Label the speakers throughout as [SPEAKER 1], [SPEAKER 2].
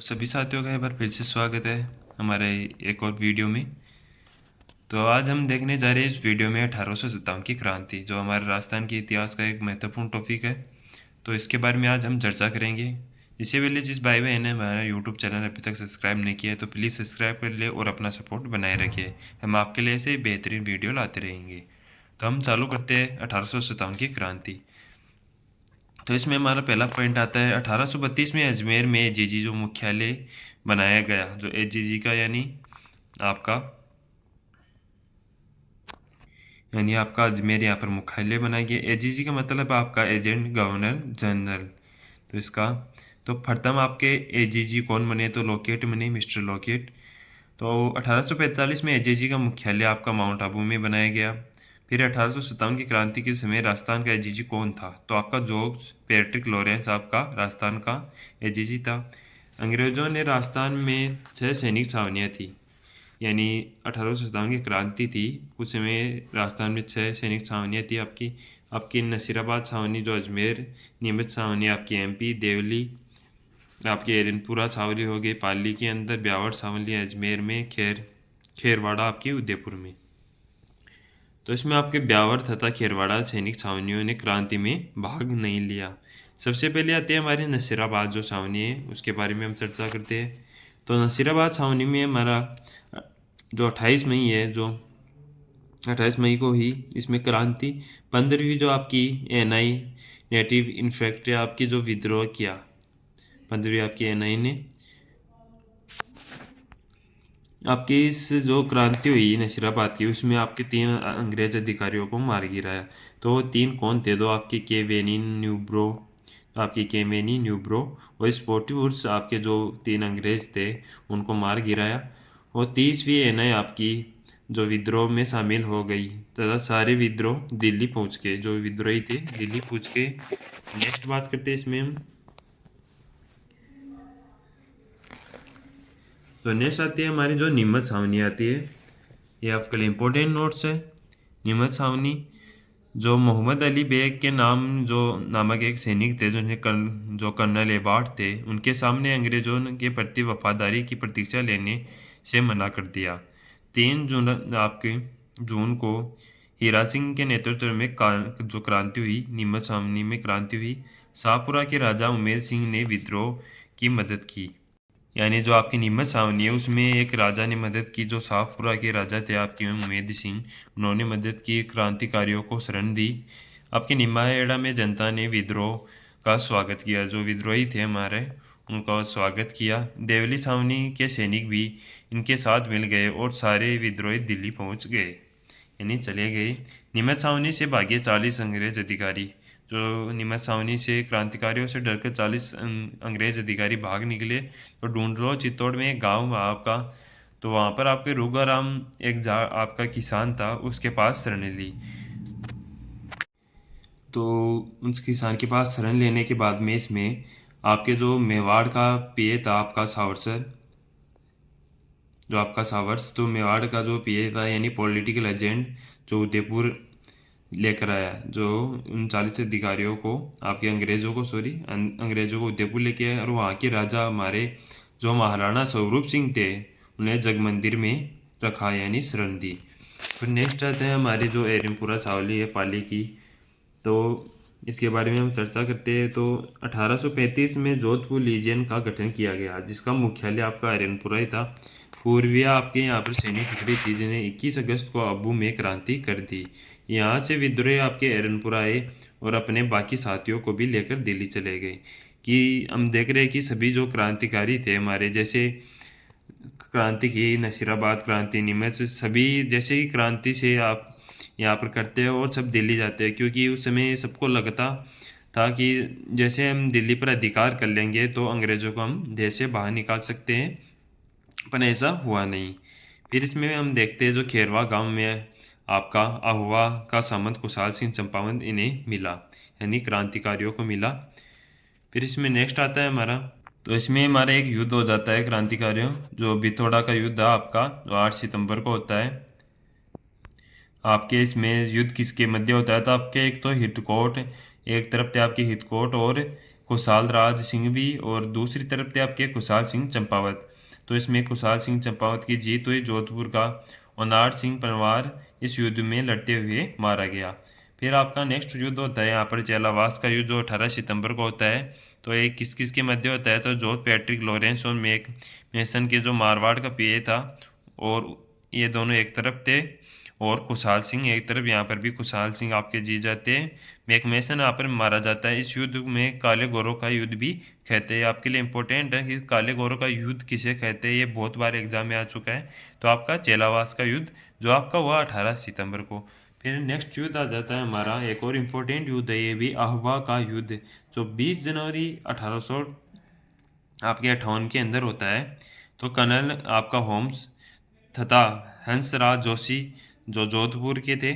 [SPEAKER 1] सभी साथियों का एक बार फिर से स्वागत है हमारे एक और वीडियो में। तो आज हम देखने जा रहे हैं इस वीडियो में 1857 की क्रांति, जो हमारे राजस्थान के इतिहास का एक महत्वपूर्ण टॉपिक है। तो इसके बारे में आज हम चर्चा करेंगे। इससे पहले जिस भाई बहन ने हमारा यूट्यूब चैनल अभी तक सब्सक्राइब नहीं किया है तो प्लीज़ सब्सक्राइब कर ले और अपना सपोर्ट बनाए रखिए। हम आपके लिए ऐसे बेहतरीन वीडियो लाते रहेंगे। तो हम चालू करते हैं 1857 की क्रांति। तो इसमें हमारा पहला पॉइंट आता है 1832 में अजमेर में एजीजी जो मुख्यालय बनाया गया, जो एजीजी का आपका आपका अजमेर यहाँ पर मुख्यालय बनाया गया। एजीजी का मतलब आपका एजेंट गवर्नर जनरल। तो इसका तो प्रथम आपके एजीजी कौन बने, तो लॉकेट बने, मिस्टर लॉकेट। तो 1845 में एजीजी का मुख्यालय आपका माउंट आबू में बनाया गया। फिर 1857 की क्रांति के समय राजस्थान का एजीजी कौन था, तो आपका जॉर्ज पैट्रिक लॉरेंस आपका राजस्थान का एजीजी था। अंग्रेजों ने राजस्थान में 6 सैनिक छावनियाँ थी, यानी 1857 की क्रांति थी उस समय राजस्थान में 6 सैनिक छावनियाँ थी आपकी। आपकी नसीराबाद छावनी जो अजमेर, नीमच छावनी आपकी एमपी, देवली आपकी एरनपुरा छावनी हो गई पाली के अंदर, ब्यावर छावनी अजमेर में, खेरवाड़ा आपकी उदयपुर में। तो इसमें आपके ब्यावर तथा खेरवाड़ा सैनिक छावनियों ने क्रांति में भाग नहीं लिया। सबसे पहले आते हैं हमारे नसीराबाद जो छावनी है, उसके बारे में हम चर्चा करते हैं। तो नसीराबाद छावनी में हमारा जो 28 मई है, जो 28 मई को ही इसमें क्रांति 15वीं जो आपकी एनआई नेटिव इन्फेक्ट्री आपकी जो विद्रोह किया, 15वीं आपकी एनआई ने आपकी इस जो क्रांति हुई नसीराबाद की, उसमें आपके 3 अंग्रेज अधिकारियों को मार गिराया। तो वो 3 कौन थे, दो आपके के वेनी न्यूब्रो और स्पोर्टिवुड्स आपके जो 3 अंग्रेज थे उनको मार गिराया। और 30वीं एनआई आपकी जो विद्रोह में शामिल हो गई तथा सारे विद्रोह दिल्ली पहुंच गए, जो विद्रोही थे दिल्ली पहुंच गए। नेक्स्ट बात करते हैं इसमें हम। तो नेक्स्ट आती है हमारी जो नीमच छावनी आती है, ये आपके लिए इम्पोर्टेंट नोट्स है। नीमच छावनी जो मोहम्मद अली बेग के जो नामक एक सैनिक थे, जो कर्नल एबार्ट थे, उनके सामने अंग्रेजों के प्रति वफादारी की प्रतीक्षा लेने से मना कर दिया। 3 जून को हीरा सिंह के नेतृत्व में जो क्रांति हुई, नीमच छावनी में क्रांति हुई। शाहपुरा के राजा उमेर सिंह ने विद्रोह की मदद की, यानी जो आपकी नीमच छावनी है उसमें एक राजा ने मदद की, जो शाहपुरा के राजा थे आपके उमेद सिंह, उन्होंने मदद की, क्रांतिकारियों को शरण दी। आपके निमाहेड़ा में जनता ने विद्रोह का स्वागत किया, जो विद्रोही थे हमारे उनका स्वागत किया। देवली छावनी के सैनिक भी इनके साथ मिल गए और सारे विद्रोही दिल्ली पहुंच गए, यानी चले गए। नीमच छावनी से भागे 40 अंग्रेज अधिकारी, जो नीमच छावनी से क्रांतिकारियों से डरकर 40 अंग्रेज अधिकारी भाग निकले। तो ढूंढलो चित्तौड़ में एक गाँव आपका, तो वहाँ पर आपके रूगाराम एक आपका किसान था, उसके पास शरण ली। तो उस किसान के पास शरण लेने के बाद में इसमें आपके जो मेवाड़ का पीए था आपका सावरसर, जो आपका सावर्स, तो मेवाड़ का जो पीए था यानी पॉलिटिकल एजेंट, जो उदयपुर लेकर आया, जो उन 40 अधिकारियों को अंग्रेजों को उदयपुर लेके आया। और वहाँ के राजा हमारे जो महाराणा स्वरूप सिंह थे, उन्हें जगमंदिर में रखा, यानी शरण दी। फिर नेक्स्ट आते हैं हमारे जो एरनपुरा छावनी है पाली की, तो इसके बारे में हम चर्चा करते हैं। तो 1835 में जोधपुर लीजियन का गठन किया गया, जिसका मुख्यालय आपका एरनपुरा ही था। पूर्वीय आपके यहाँ पर सैनिक टुकड़ी थी, जिन्हें 21 अगस्त को आबू में क्रांति कर दी। यहाँ से विद्रोही आपके एरनपुरा आए और अपने बाकी साथियों को भी लेकर दिल्ली चले गए। कि हम देख रहे हैं कि सभी जो क्रांतिकारी थे हमारे, जैसे क्रांति की नसीराबाद क्रांति, नीमच, सभी जैसे ही क्रांति से आप यहाँ पर करते हैं और सब दिल्ली जाते हैं, क्योंकि उस समय सबको लगता था कि जैसे हम दिल्ली पर अधिकार कर लेंगे तो अंग्रेज़ों को हम देश से बाहर निकाल सकते हैं, पर ऐसा हुआ नहीं। फिर इसमें हम देखते हैं जो खेरवा गांव में आपका अहुआ का सामंत खुशहाल सिंह चंपावत इन्हें मिला, यानी क्रांतिकारियों को मिला। फिर इसमें नेक्स्ट आता है हमारा, तो इसमें हमारा एक युद्ध हो जाता है क्रांतिकारियों, जो बिथोड़ा का युद्ध है आपका, जो 8 सितंबर को होता है। आपके इसमें युद्ध किसके मध्य होता है, तो आपके एक तो हितकोट, एक तरफ थे आपकी हितकोट और खुशहाल राज सिंह भी और दूसरी तरफ थे आपके खुशहाल सिंह चंपावत। तो इसमें खुशहाल सिंह चंपावत की जीत हुई। जोधपुर का ओनाड सिंह परमार इस युद्ध में लड़ते हुए मारा गया। फिर आपका नेक्स्ट युद्ध होता है यहाँ पर चेलावास का युद्ध, जो 18 सितंबर को होता है। तो ये किस किस के मध्य होता है, तो जॉर्ज पैट्रिक लॉरेंस और मेक मेसन के जो मारवाड़ का पीए था, और ये दोनों एक तरफ थे और खुशहाल सिंह एक तरफ। यहाँ पर भी खुशहाल सिंह आपके जीत जाते हैं, मैकमेसन यहाँ पर मारा जाता है। इस युद्ध में काले गोरों का युद्ध भी कहते हैं। आपके लिए इंपॉर्टेंट है कि काले गोरों का युद्ध किसे कहते हैं, ये बहुत बार एग्जाम में आ चुका है। तो आपका चेलावास का युद्ध जो आपका हुआ 18 सितंबर को। फिर नेक्स्ट युद्ध आ जाता है हमारा, एक और इम्पोर्टेंट युद्ध है ये भी, अहवा का युद्ध, जो 20 जनवरी 1800 आपके 58 के अंदर होता है। तो कर्नल आपका होम्स तथा हंसराज जोशी जो जोधपुर के थे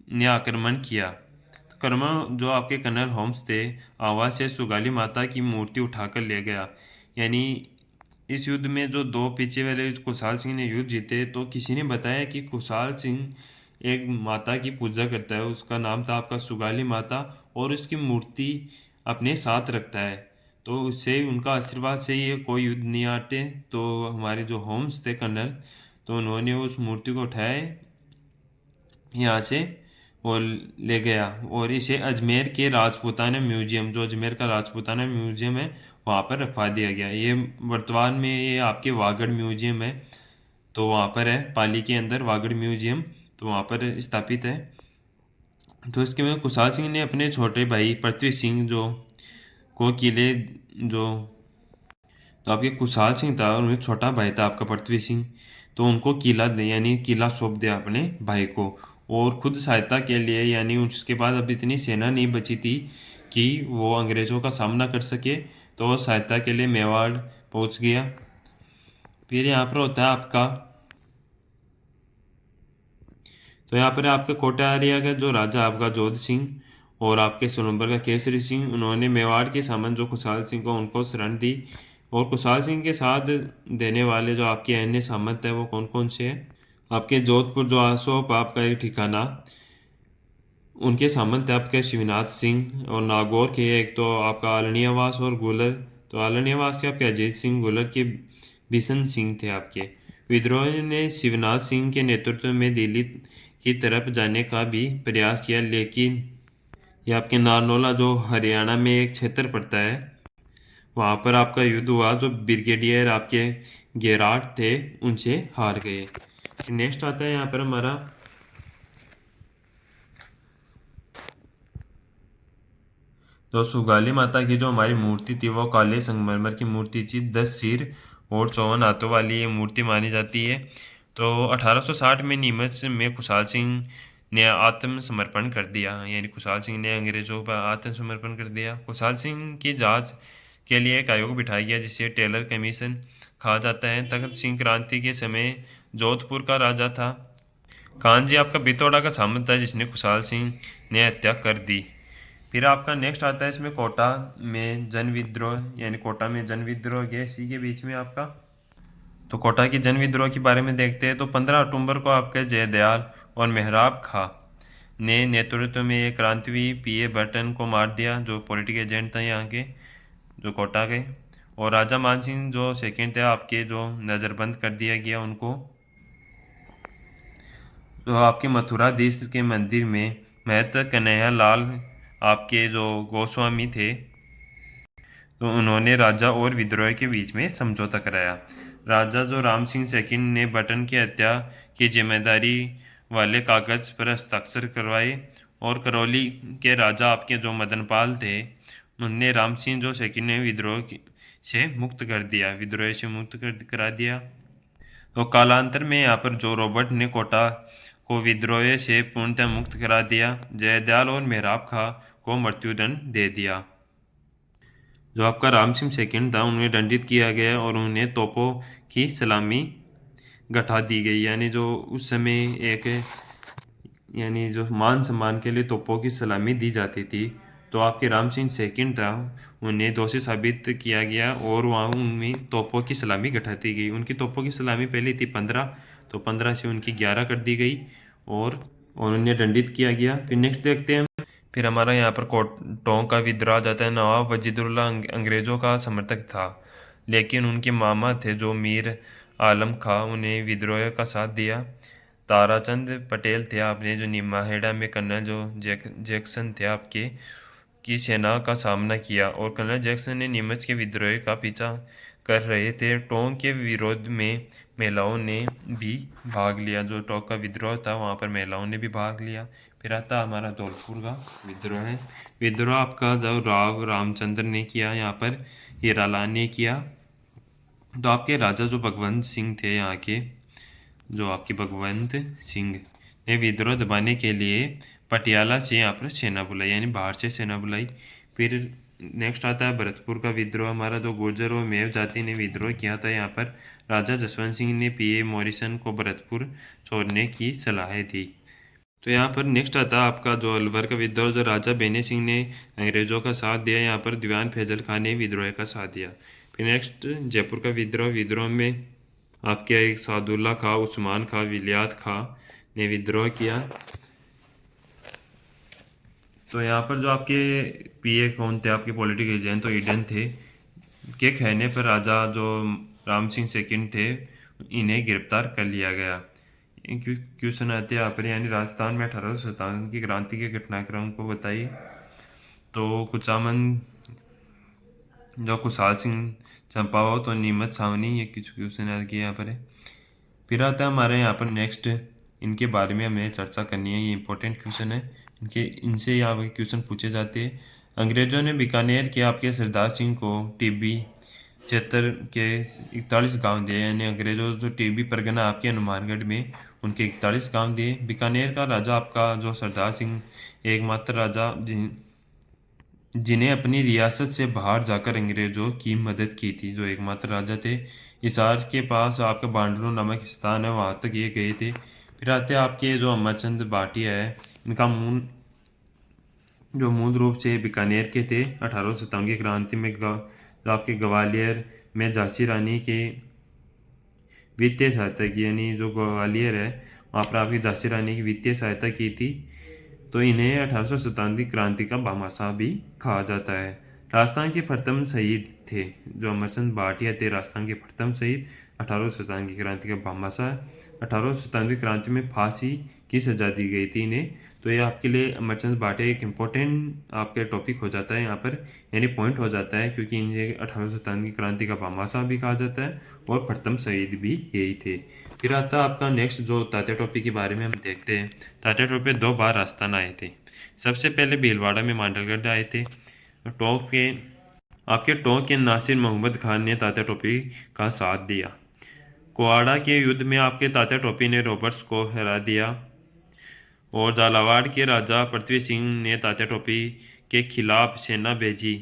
[SPEAKER 1] ने आक्रमण किया। तो कर्मण जो आपके कर्नल होम्स थे, आवाज से सुगाली माता की मूर्ति उठाकर ले गया। यानी इस युद्ध में जो दो पीछे वाले खुशहाल सिंह ने युद्ध जीते, तो किसी ने बताया कि खुशहाल सिंह एक माता की पूजा करता है, उसका नाम था आपका सुगाली माता, और उसकी मूर्ति अपने साथ रखता है। तो उससे उनका आशीर्वाद से ये कोई युद्ध नहीं आते। तो हमारे जो होम्स थे कर्नल, तो उन्होंने उस मूर्ति को उठाया यहाँ से और ले गया, और इसे अजमेर के राजपूताना म्यूजियम, जो अजमेर का राजपूताना म्यूजियम है, वहाँ पर रखवा दिया गया। ये वर्तमान में ये आपके वागड़ म्यूजियम है, तो वहाँ पर है पाली के अंदर वागड़ म्यूजियम, तो वहाँ पर स्थापित है। तो इसके में खुशहाल सिंह ने अपने छोटे भाई पृथ्वी सिंह जो को किले जो, तो आपके खुशहाल सिंह था, उनमें छोटा भाई था आपका पृथ्वी सिंह, तो उनको किला दे यानी किला सौंप दिया अपने भाई को, और खुद सहायता के लिए, यानी उसके बाद अब इतनी सेना नहीं बची थी कि वो अंग्रेज़ों का सामना कर सके, तो वो सहायता के लिए मेवाड़ पहुंच गया। फिर यहाँ पर होता है आपका, तो यहाँ पर आपका कोटारिया का जो राजा आपका जोध सिंह और आपके सोलंबर का केसरी सिंह, उन्होंने मेवाड़ के सामंत जो खुशहाल सिंह को उनको शरण दी। और खुशहाल सिंह के साथ देने वाले जो आपके अन्य सामंत है वो कौन कौन से हैं, आपके जोधपुर जो आसोप आपका एक ठिकाना, उनके सामंत है आपके शिवनाथ सिंह, और नागौर के एक तो आपका आलनियावास और गुलर, तो आलनियावास के आपके अजीत सिंह, गुलर के बिशन सिंह थे आपके। विद्रोह ने शिवनाथ सिंह के नेतृत्व में दिल्ली की तरफ जाने का भी प्रयास किया, लेकिन ये आपके नारनौला जो हरियाणा में एक क्षेत्र पड़ता है, वहाँ पर आपका युद्ध हुआ, जो ब्रिगेडियर आपके गेराट थे उनसे हार गए। नेक्स्ट आता है यहाँ पर हमारा, तो सुगाली माता की जो हमारी मूर्ति थी वो काले संगमरमर की मूर्ति थी, 10 सिर और 54 हाथों वाली ये मूर्ति मानी जाती है। तो 1860 में नीमच में खुशहाल सिंह ने आत्मसमर्पण कर दिया, यानी खुशहाल सिंह ने अंग्रेजों पर आत्मसमर्पण कर दिया। खुशहाल सिंह की जांच के लिए एक आयोग बिठाया गया जिसे टेलर कमीशन कहा जाता है। तख्त सिंह क्रांति के समय जोधपुर का राजा था। कानजी आपका बितौड़ा का सामंत था जिसने खुशहाल सिंह ने हत्या कर दी। फिर आपका नेक्स्ट आता है इसमें कोटा में जन विद्रोह, यानी कोटा में जन विद्रोह गया इसी के बीच में आपका। तो कोटा की जन विद्रोह के बारे में देखते हैं। तो 15 अक्टूबर को आपके जयदयाल और मेहराब खां ने नेतृत्व में एक क्रांतिवीर पीए बर्टन को मार दिया, जो पॉलिटिकल एजेंट था यहाँ के जो कोटा के। और राजा मानसिंह जो सेकेंड थे आपके, जो नज़रबंद कर दिया गया उनको। तो आपके मथुराधीश के मंदिर में महत कन्हैया लाल आपके जो गोस्वामी थे, तो उन्होंने राजा और विद्रोह के बीच में समझौता कराया। राजा जो राम सिंह सेकंड ने बटन की हत्या की जिम्मेदारी वाले कागज पर हस्ताक्षर करवाए, और करौली के राजा आपके जो मदनपाल थे, उनने राम सिंह जो सेकंड ने से मुक्त कर दिया, विद्रोह से मुक्त करा दिया। तो कालांतर में यहाँ पर जो रॉबर्ट ने कोटा को विद्रोह से पूर्णतः मुक्त करा दिया। जयदयाल और मेहराब खां को मृत्युदंड दे दिया। जो आपका राम सिंह सेकंड था उन्हें दंडित किया गया और उन्हें तोपों की सलामी घटा दी गई, यानी जो उस समय एक, यानी जो मान सम्मान के लिए तोपों की सलामी दी जाती थी। तो आपके राम सिंह सेकंड था, उन्हें दोषी साबित किया गया और वहाँ उनमें तोपों की सलामी घटा दी गई। उनकी तोपों की सलामी पहले थी 15, तो 15 से उनकी 11 कर दी गई और उन्हें दंडित किया गया। फिर नेक्स्ट देखते हैं फिर हमारा यहाँ पर टोंक का विद्रोह आ जाता है। नवाब वजीदुल्ला अंग्रेज़ों का समर्थक था, लेकिन उनके मामा थे जो मीर आलम खां, उन्हें विद्रोह का साथ दिया। ताराचंद पटेल थे आपने जो निमाहेड़ा में कर्नल जो जैक्सन थे आपके की सेना का सामना किया, और कर्नल जैक्सन ने नीमच के विद्रोह का पीछा कर रहे थे। टोंक के विरोध में महिलाओं ने भी भाग लिया। जो टोंक का विद्रोह था वहाँ पर महिलाओं ने भी भाग लिया। फिर आता हमारा धौलपुर का विद्रोह है। विद्रोह आपका जो राव रामचंद्र ने किया, यहाँ पर हीरालाल ने किया। तो आपके राजा जो भगवंत सिंह थे यहाँ के, जो आपके भगवंत सिंह ने विद्रोह दबाने के लिए पटियाला से यहाँ पर सेना बुलाई, यानी बाहर से सेना बुलाई। फिर नेक्स्ट आता है भरतपुर का विद्रोह हमारा, जो गुर्जर और मेव जाति ने विद्रोह किया था। यहाँ पर राजा जसवंत सिंह ने पीए मॉरिसन को भरतपुर छोड़ने की सलाह दी। तो यहाँ पर नेक्स्ट आता है आपका जो अलवर का विद्रोह, जो राजा बेनी सिंह ने अंग्रेजों का साथ दिया। यहाँ पर दीवान फैजल खान ने विद्रोह का साथ दिया। फिर नेक्स्ट जयपुर का विद्रोह, विद्रोह में आपके एक सादुल्ला खां, उस्मान खां, विलियात खां ने विद्रोह किया। तो यहाँ पर जो आपके पीए कौन थे, आपके पॉलिटिकल एजेंट तो ईडन थे, के कहने पर राजा जो राम सिंह सेकंड थे इन्हें गिरफ्तार कर लिया गया। क्वेश्चन आते हैं यहाँ पर, यानी राजस्थान में 1857 की क्रांति के घटनाक्रम को बताइए। तो कुचामन जो कुशाल सिंह चंपावत और नीमच छावनी, ये कुछ क्वेश्चन यहाँ पर है। फिर आता है हमारे यहाँ पर नेक्स्ट, इनके बारे में हमें चर्चा करनी है, ये इंपॉर्टेंट क्वेश्चन है, इनसे यहाँ पर क्वेश्चन पूछे जाते हैं। अंग्रेजों ने बीकानेर के आपके सरदार सिंह को टिब्बी क्षेत्र के 41 गांव दिए, यानी अंग्रेजों जो टिब्बी परगना आपके हनुमानगढ़ में उनके 41 गांव दिए। बीकानेर का राजा आपका जो सरदार सिंह एकमात्र राजा जिन्हें अपनी रियासत से बाहर जाकर अंग्रेजों की मदद की थी, जो एकमात्र राजा थे। हिसार के पास आपका बांडलू नामक स्थान है, वहाँ तक ये गए थे। फिर आते हैं आपके जो अमरचंद भाटिया है, इनका मूल रूप से बीकानेर के थे। 1857 की क्रांति में जो आपके ग्वालियर में झांसी रानी के वित्तीय सहायता की, यानी जो ग्वालियर है वहाँ पर आपकी झांसी रानी की वित्तीय सहायता की थी। तो इन्हें 1857 की क्रांति का भामाशाह भी कहा जाता है। राजस्थान के प्रथम शहीद थे जो अमरचंद भाटिया थे, राजस्थान के प्रथम शहीद 1857 की क्रांति का भामाशाह। 1857 की क्रांति में फांसी की सजा दी गई थी इन्हें। तो ये आपके लिए अमरचंद भाटिया एक इम्पोर्टेंट आपके टॉपिक हो जाता है यहाँ पर, यानी पॉइंट हो जाता है, क्योंकि इन्हें 1857 की क्रांति का भामाशाह भी कहा जाता है और प्रथम शहीद भी यही थे। फिर आता है आपका नेक्स्ट जो तात्या टोपे के बारे में हम देखते हैं। तात्या टोपे 2 बार राजस्थान आए थे। सबसे पहले भीलवाड़ा में मांडलगढ़ आए थे। टोंक के नासिर मोहम्मद खान ने तात्या टोपे का साथ दिया। कुआड़ा के युद्ध में आपके तात्या टोपे ने रॉबर्ट्स को हरा दिया, और झालावाड़ के राजा पृथ्वी सिंह ने तात्या टोपे के खिलाफ सेना भेजी।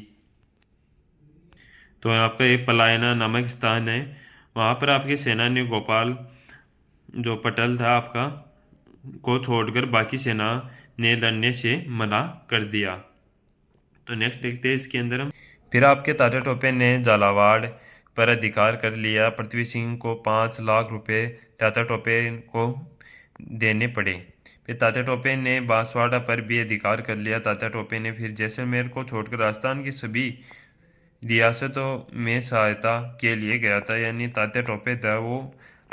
[SPEAKER 1] तो आपका एक पलायना नामक स्थान है, वहाँ पर आपकी सेना ने गोपाल जो पटल था आपका को छोड़कर बाकी सेना ने लड़ने से मना कर दिया। तो नेक्स्ट देखते हैं इसके अंदर हम। फिर आपके तात्या टोपे ने झालावाड़ पर अधिकार कर लिया। पृथ्वी सिंह को 5 लाख रुपए तात्या टोपे को देने पड़े। फिर तात्या टोपे ने बांसवाड़ा पर भी अधिकार कर लिया। तात्या टोपे ने फिर जैसलमेर को छोड़कर राजस्थान की सभी रियासतों में सहायता के लिए गया था, यानी तात्या टोपे था वो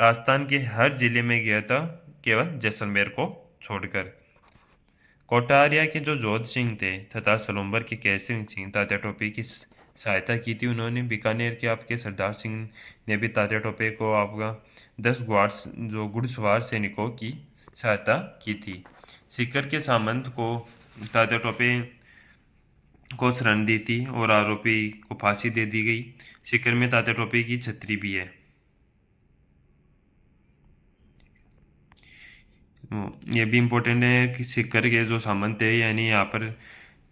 [SPEAKER 1] राजस्थान के हर जिले में गया था, केवल जैसलमेर को छोड़कर। कोटारिया के जो जोध सिंह थे तथा सलूम्बर के केसरी सिंह तात्या टोपे की सहायता की थी उन्होंने। बीकानेर के आपके सरदार सिंह ने भी तात्या टोपे को आपका 10 घुड़सवार सैनिकों की सहायता की थी। सीकर के सामंत को तात्या टोपे को शरण दी थी और आरोपी को फांसी दे दी गई। सीकर में तात्या टोपे की छतरी भी है। ये भी इम्पोर्टेंट है कि सीकर के जो सामंत थे, यानी यहाँ पर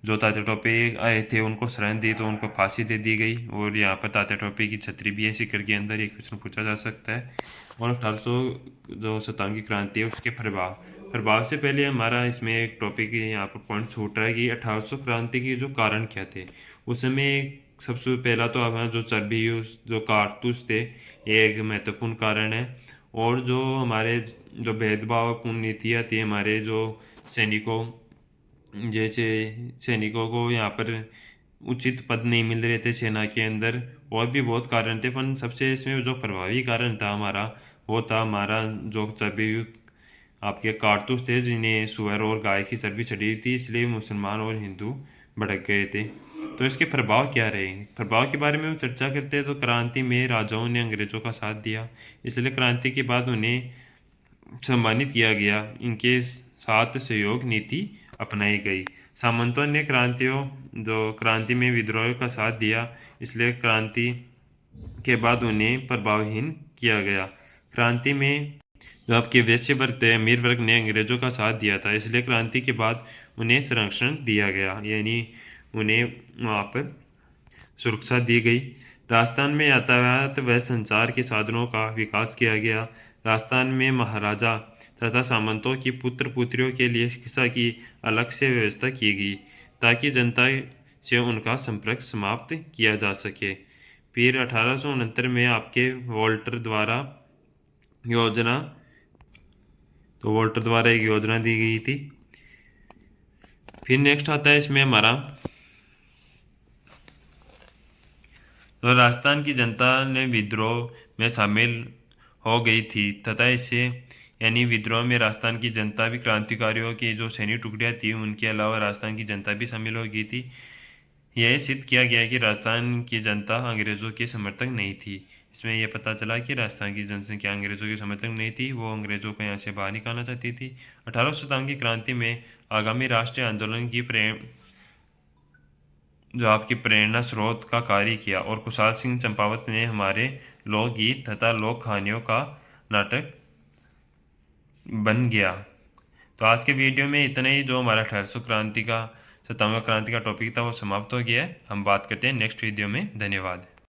[SPEAKER 1] जो तात्या टोपे आए थे उनको शरण दी तो उनको फांसी दे दी गई, और यहाँ पर तात्या टोपे की छतरी भी है सीकर के अंदर। एक क्वेश्चन पूछा जा सकता है। और 1857 की क्रांति है उसके प्रभाव से पहले हमारा इसमें एक टॉपिक यहाँ पर पॉइंट छूट रहा है कि 1800 क्रांति के जो कारण क्या थे। उस समय सबसे पहला तो हमारा जो चर्बी जो कारतूस थे ये एक महत्वपूर्ण कारण है, और जो हमारे जो भेदभावपूर्ण नीतियाँ थी हमारे जो सैनिकों जैसे सैनिकों को यहाँ पर उचित पद नहीं मिल रहे थे सेना के अंदर, और भी बहुत कारण थे, पर सबसे इसमें जो प्रभावी कारण था हमारा, वो था हमारा जो चर्बीयुक्त आपके कारतूस थे जिन्हें सुअर और गाय की चर्बी चढ़ी हुई थी, इसलिए मुसलमान और हिंदू भड़क गए थे। तो इसके प्रभाव क्या रहे, प्रभाव के बारे में हम चर्चा करते हैं। तो क्रांति में राजाओं ने अंग्रेजों का साथ दिया, इसलिए क्रांति के बाद उन्हें सम्मानित किया गया, इनके साथ सहयोग नीति अपनाई गई। सामंतों ने क्रांति में विद्रोह का साथ दिया, इसलिए क्रांति के बाद उन्हें प्रभावहीन किया गया। क्रांति में जो आपके वैश्य वर्ग थे, अमीर वर्ग ने अंग्रेजों का साथ दिया था, इसलिए क्रांति के बाद उन्हें संरक्षण दिया गया, यानी उन्हें वहाँ पर सुरक्षा दी गई। राजस्थान में यातायात व संचार के साधनों का विकास किया गया। राजस्थान में महाराजा तथा सामंतों की पुत्र पुत्रियों के लिए शिक्षा की अलग से व्यवस्था की गई, ताकि जनता से उनका संपर्क समाप्त किया जा सके। फिर 1869 में आपके योजना वोल्टर द्वारा एक योजना दी गई थी। फिर नेक्स्ट आता है इसमें हमारा, तो राजस्थान की जनता ने विद्रोह में शामिल हो गई थी तथा इससे, यानी विद्रोह में राजस्थान की जनता भी, क्रांतिकारियों की जो सैनिक टुकड़ियां थी उनके अलावा राजस्थान की जनता भी शामिल हो गई थी। यह सिद्ध किया गया कि राजस्थान की जनता अंग्रेजों के समर्थक नहीं थी। इसमें यह पता चला कि राजस्थान की जनसंख्या अंग्रेजों के समर्थक नहीं थी, वो अंग्रेजों को यहाँ से बाहर निकालना चाहती थी। 1800 शताब्दी की क्रांति में आगामी राष्ट्रीय आंदोलन की जो आपकी प्रेरणा स्रोत का कार्य किया, और कुशाल सिंह चंपावत ने हमारे लोकगीत तथा लोक कहानियों का नाटक बन गया। तो आज के वीडियो में इतना ही। जो हमारा 1800 क्रांति का 57वां क्रांति का टॉपिक था वो समाप्त हो गया है। हम बात करते हैं नेक्स्ट वीडियो में। धन्यवाद।